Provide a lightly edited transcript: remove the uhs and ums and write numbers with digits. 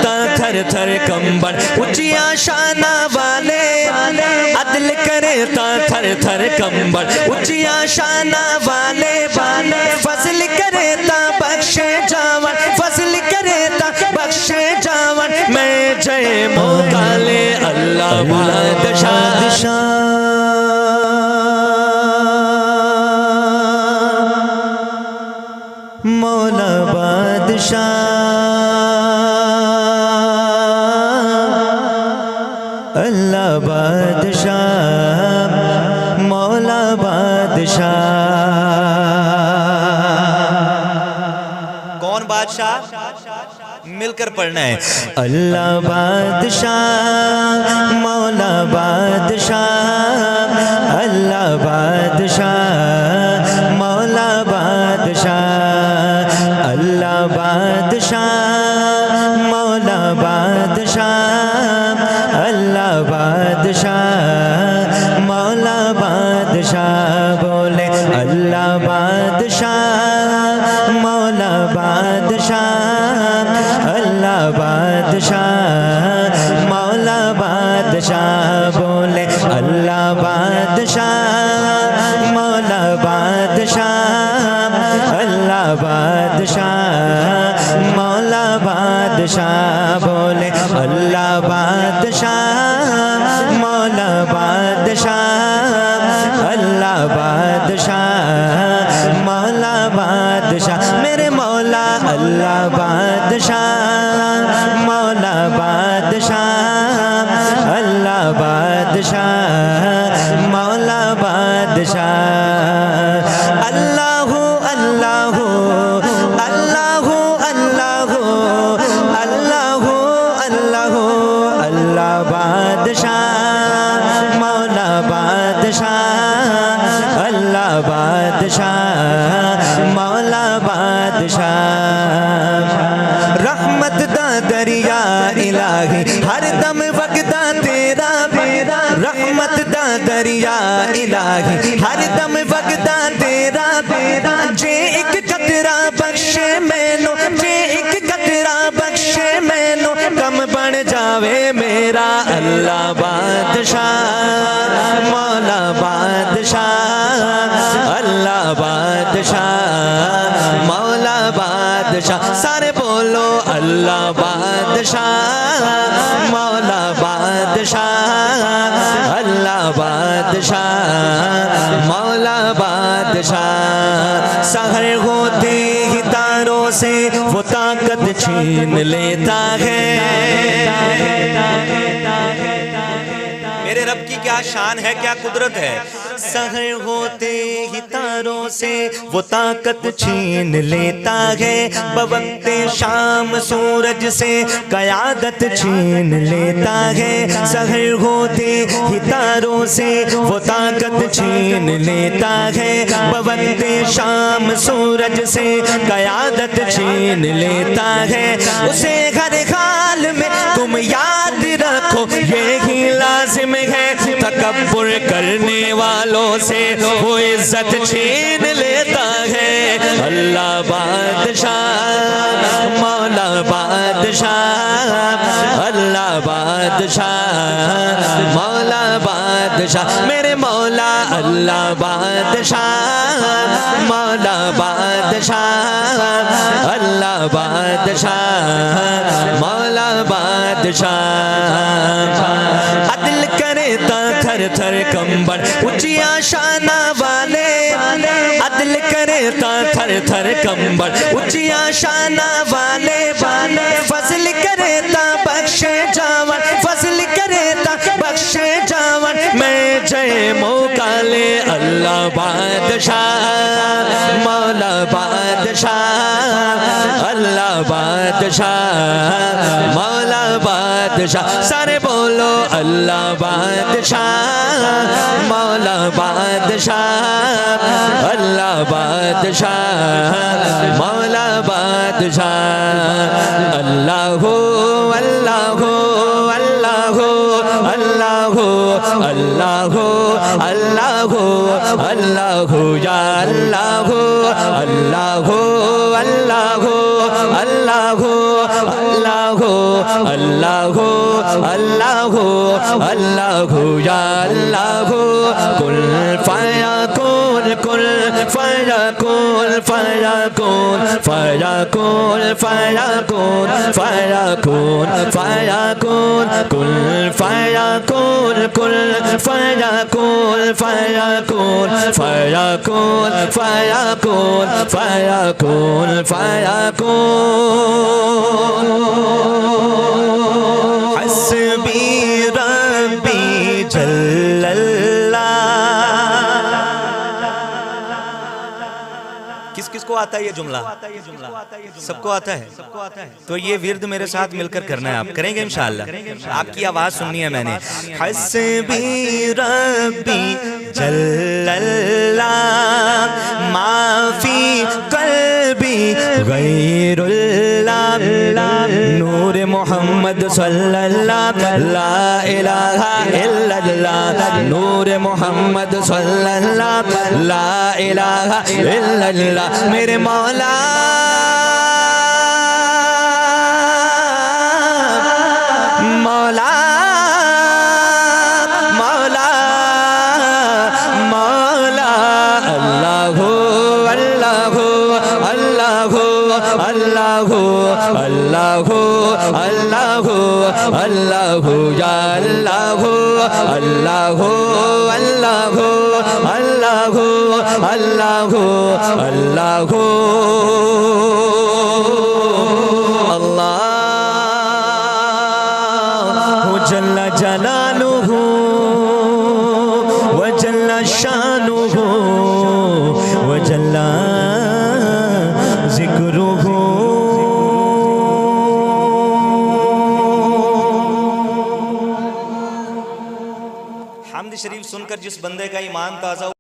تا تھر تھر کمبر اونچیا شانہ والے عدل کرے تا تھر تھر کمبر اونچیا شانہ والے فضل کرے تا بخشے جاون فضل کرے تا بخشے جاون میں جے موقع لے اللہ بادشاہ مولا بادشاہ اللہ بادشاہ مولا بادشاہ کون بادشاہ مل کر پڑھنا ہے اللہ بادشاہ مولا بادشاہ اللہ بادشاہ مولا بادشاہ اللہ بادشاہ مولا بادشاہ اللہ بادشاہ مولا بادشاہ بولے اللہ بادشاہ مولا بادشاہ اللہ بادشاہ مولا بادشاہ بولے اللہ بادشاہ مولا بادشاہ اللہ بادشاہ مولا بادشاہ بولے اللہ بادشاہ مولا بادشاہ اللہ بادشاہ مولا بادشاہ میرے مولا اللہ بادشاہ مولا بادشاہ اللہ بادشاہ مولا بادشاہ اللہ اللہ اللہ اللہ اللہ اللہ اللہ بادشاہ مولا بادشاہ اللہ بادشاہ مولا بادشاہ رحمت دا دریا الہی ہر دم وگدا تیرا رحمت دا دریا الہی ہر دم وگدا تیرا جے ایک قطرہ بخشے مینو جے ایک قطرہ بخشے مینو کم بن جاوے میرا اللہ بادشاہ مولا بادشاہ اللہ بادشاہ مولا بادشاہ سارے بولو اللہ بادشاہ مولا بادشاہ اللہ بادشاہ مولا بادشاہ سحر ہوتے ہی تاروں سے وہ طاقت چھین لیتا ہے میرے رب کی کیا شان ہے کیا قدرت ہے سحر ہوتے ہی تاروں سے وہ طاقت چھین لیتا ہے بوقت شام سورج سے قیادت چھین لیتا ہے سحر ہوتے ہی تاروں سے وہ طاقت چھین لیتا ہے بوقت شام سورج سے قیادت چھین لیتا ہے اسے ہر حال میں تم یاد رکھو یہی لازم ہے تکبر کرنے والوں سے وہ عزت چھین لیتا ہے اللہ بادشاہ مولا بادشاہ اللہ بادشاہ مولا بادشاہ میرے مولا اللہ بادشاہ مولا بادشاہ اللہ بادشاہ مولا بادشاہ عدل کرے تا تھر تھر کمبر اونچیا شانہ والے عدل کرے تا تھر تھر کمبر اونچیا شانہ والے فضل کرے تا بخشے جاون فضل کرے تا بخشے جاون میں جے موقع لے اللہ بادشاہ مولا بادشاہ اللہ بادشاہ مولا بادشاہ سارے بولو اللہ بادشاہ مولا بادشاہ اللہ بادشاہ مولا بادشاہ اللہ اللہ اللہ اللہ اللہ اللہ اللہ یا اللہ اللہ اللہ اللہ اللہ اللہ اللہ اللہ یا اللہ کل فیکون کل فیکون فیکون فیکون فیکون فیکون فیکون کل فیکون کل فیکون فیکون فیکون فیکون فیکون فیکون حسبی ربی جل اللہ. کس کس کو آتا ہے یہ جملہ؟ سب کو آتا ہے. تو یہ ورد میرے ساتھ مل کر کرنا ہے. آپ کریں گے انشاءاللہ. آپ کی آواز سننی ہے میں نے. حسبی ربی جل اللہ ما فی قلبی غیر اللہ نور محمد صلی اللہ لا الہ الا اللہ نور محمد صلی اللہ لا الہ الا اللہ. میرے مولا مولا مولا مولا اللہ اللہ اللہ اللہ اللہ اللہ اللہ یا اللہ اللہ اللہ اللہ اللہ اللہ اللہ جل جلالہ وجل شانہ وجل ذکرہ. حمد شریف سن کر جس بندے کا ایمان تازہ